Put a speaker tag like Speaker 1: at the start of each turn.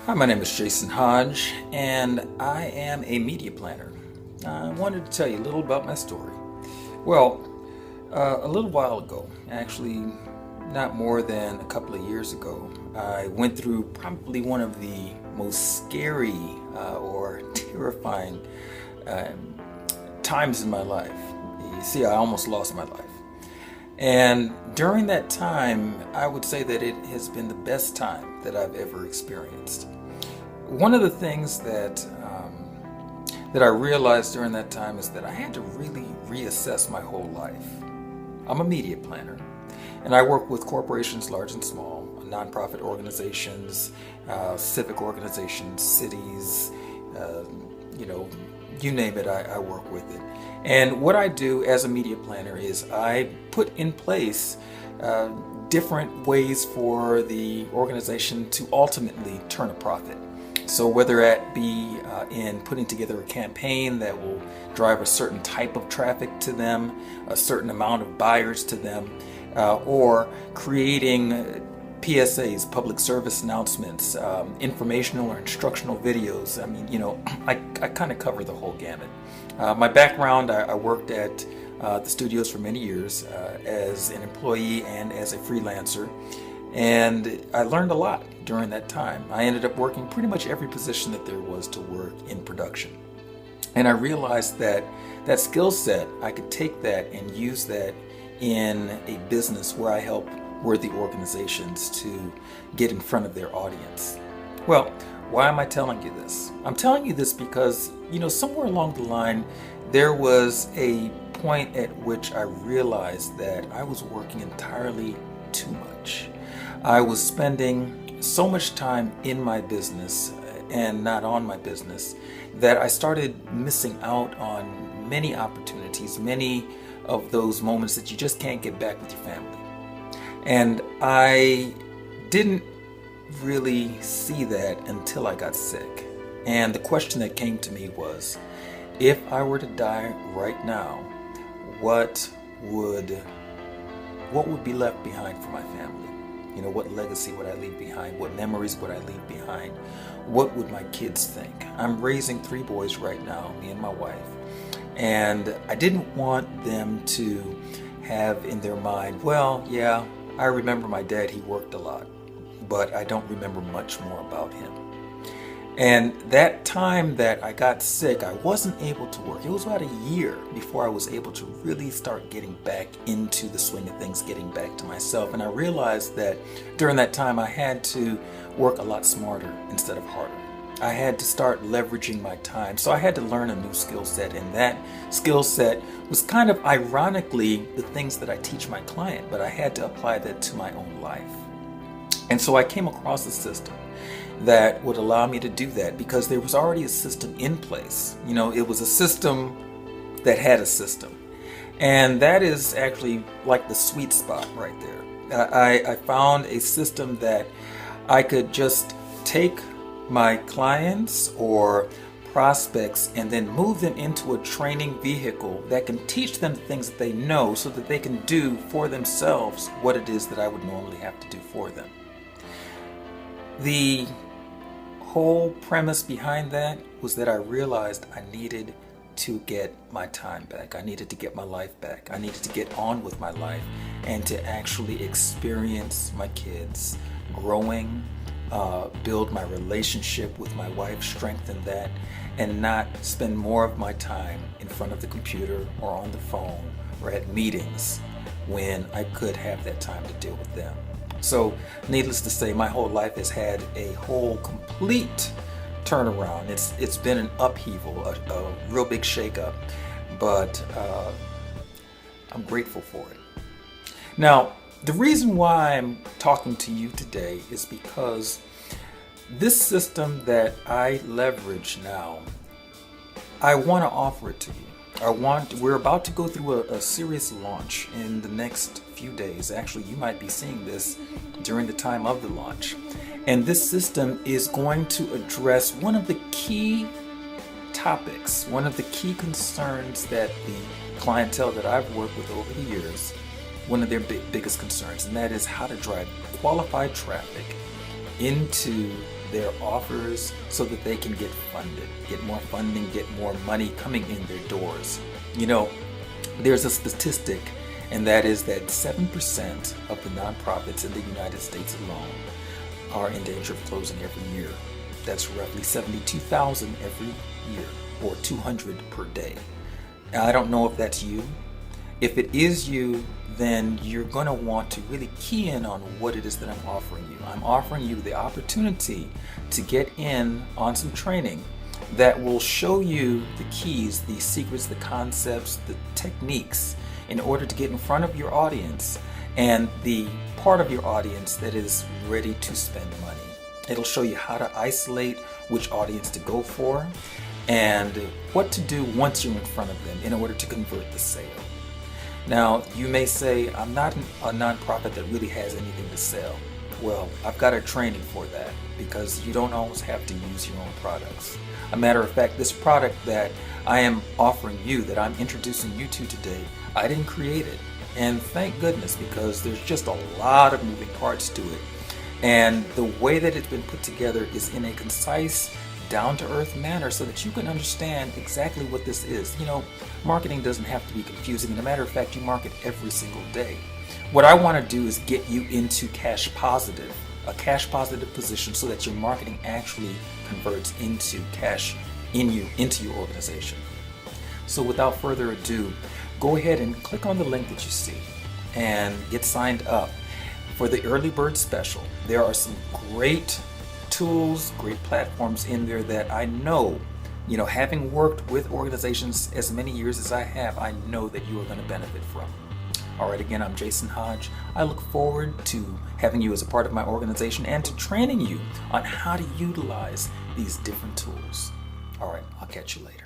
Speaker 1: Hi, my name is Jason Hodge, and I am a media planner. I wanted to tell you a little about my story. Well, a little while ago, actually not more than a couple of years ago, I went through probably one of the most scary or terrifying times in my life. You see, I almost lost my life. And during that time, I would say that it has been the best time that I've ever experienced. One of the things that I realized during that time is that I had to really reassess my whole life. I'm a media planner, and I work with corporations large and small, nonprofit organizations, civic organizations, cities, you name it, I work with it. And what I do as a media planner is I put in place different ways for the organization to ultimately turn a profit. So whether that be in putting together a campaign that will drive a certain type of traffic to them, a certain amount of buyers to them, or creating PSAs, public service announcements, informational or instructional videos. I kind of cover the whole gamut. My background, I worked at the studios for many years as an employee and as a freelancer. And I learned a lot during that time. I ended up working pretty much every position that there was to work in production. And I realized that that skill set, I could take that and use that in a business where I help worthy organizations to get in front of their audience. Well, why am I telling you this? I'm telling you this because, somewhere along the line, there was a point at which I realized that I was working entirely too much. I was spending so much time in my business and not on my business that I started missing out on many opportunities, many of those moments that you just can't get back with your family. And I didn't really see that until I got sick. And the question that came to me was, if I were to die right now, what would be left behind for my family? What legacy would I leave behind? What memories would I leave behind? What would my kids think? I'm raising 3 boys right now, me and my wife. And I didn't want them to have in their mind, well, yeah, I remember my dad, he worked a lot, but I don't remember much more about him. And that time that I got sick, I wasn't able to work. It was about a year before I was able to really start getting back into the swing of things, getting back to myself. And I realized that during that time, I had to work a lot smarter instead of harder. I had to start leveraging my time. So I had to learn a new skill set. And that skill set was kind of ironically the things that I teach my client, but I had to apply that to my own life. And so I came across a system that would allow me to do that because there was already a system in place. It was a system that had a system. And that is actually like the sweet spot right there. I found a system that I could just take my clients or prospects and then move them into a training vehicle that can teach them the things that they know so that they can do for themselves what it is that I would normally have to do for them. The whole premise behind that was that I realized I needed to get my time back. I needed to get my life back. I needed to get on with my life and to actually experience my kids growing, build my relationship with my wife, strengthen that, and not spend more of my time in front of the computer or on the phone or at meetings when I could have that time to deal with them. So, needless to say, my whole life has had a whole complete turnaround. It's been an upheaval, a real big shakeup, but I'm grateful for it. Now, the reason why I'm talking to you today is because this system that I leverage now, I want to offer it to you. We're about to go through a serious launch in the next few days. Actually, you might be seeing this during the time of the launch. And this system is going to address one of the key topics, one of the key concerns that the clientele that I've worked with over the years, one of their biggest concerns, and that is how to drive qualified traffic into their offers so that they can get funded, get more funding, get more money coming in their doors. You know, there's a statistic, and that is that 7% of the nonprofits in the United States alone are in danger of closing every year. That's roughly 72,000 every year, or 200 per day. Now, I don't know if that's you. If it is you, then you're going to want to really key in on what it is that I'm offering you. I'm offering you the opportunity to get in on some training that will show you the keys, the secrets, the concepts, the techniques in order to get in front of your audience and the part of your audience that is ready to spend money. It'll show you how to isolate which audience to go for and what to do once you're in front of them in order to convert the sale. Now, you may say, I'm not a nonprofit that really has anything to sell. Well, I've got a training for that because you don't always have to use your own products. A matter of fact, this product that I am offering you, that I'm introducing you to today, I didn't create it. And thank goodness, because there's just a lot of moving parts to it. And the way that it's been put together is in a concise, down-to-earth manner so that you can understand exactly what this is. You know, marketing doesn't have to be confusing. As a matter of fact, you market every single day. What I want to do is get you into a cash positive position so that your marketing actually converts into cash into your organization. So without further ado, go ahead and click on the link that you see and get signed up for the early bird special. There are some great tools, great platforms in there that I know, having worked with organizations as many years as I have, I know that you are going to benefit from. All right, again, I'm Jason Hodge. I look forward to having you as a part of my organization and to training you on how to utilize these different tools. All right, I'll catch you later.